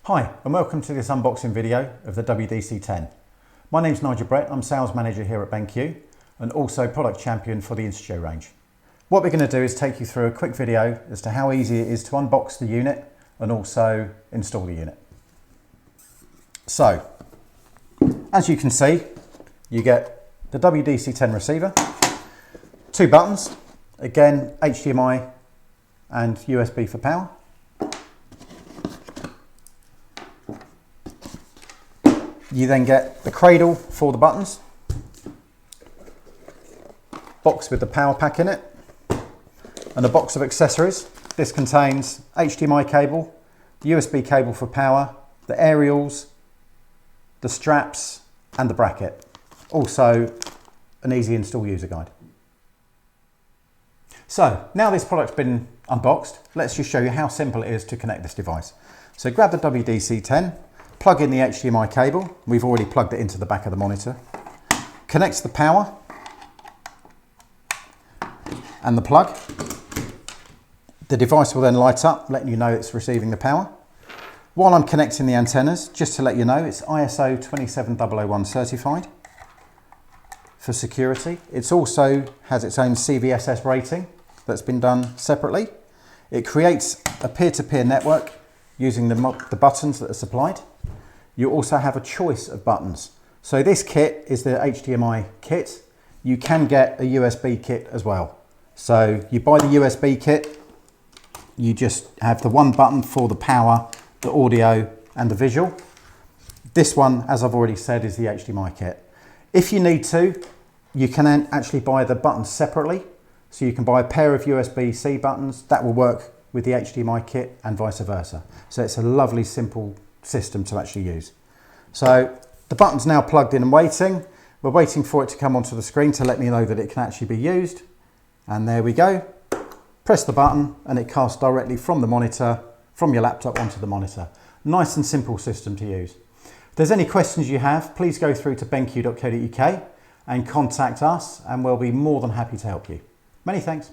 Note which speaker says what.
Speaker 1: Hi and welcome to this unboxing video of the WDC10. My name's Nigel Brett, I'm Sales Manager here at BenQ and also Product Champion for the InstaShow range. What we're going to do is take you through a quick video as to how easy it is to unbox the unit and also install the unit. So, as you can see, you get the WDC10 receiver, two buttons, again HDMI and USB for power. You then get the cradle for the buttons, box with the power pack in it, and a box of accessories. This contains HDMI cable, the USB cable for power, the aerials, the straps, and the bracket. Also, an easy install user guide. So, now this product's been unboxed, let's just show you how simple it is to connect this device. So grab the WDC10, plug in the HDMI cable. We've already plugged it into the back of the monitor. Connects the power and the plug. The device will then light up, letting you know it's receiving the power. While I'm connecting the antennas, just to let you know, it's ISO 27001 certified for security. It also has its own CVSS rating that's been done separately. It creates a peer-to-peer network using the buttons that are supplied. You also have a choice of buttons. So this kit is the HDMI kit. You can get a USB kit as well. So you buy the USB kit, you just have the one button for the power, the audio and the visual. This one, as I've already said, is the HDMI kit. If you need to, you can actually buy the buttons separately. So you can buy a pair of USB-C buttons that will work with the HDMI kit and vice versa. So it's a lovely, simple system to actually use. So the button's now plugged in and waiting. We're waiting for it to come onto the screen to let me know that it can actually be used. And there we go. Press the button and it casts directly from the monitor, from your laptop onto the monitor. Nice and simple system to use. If there's any questions you have, please go through to benq.co.uk and contact us and we'll be more than happy to help you. Many thanks.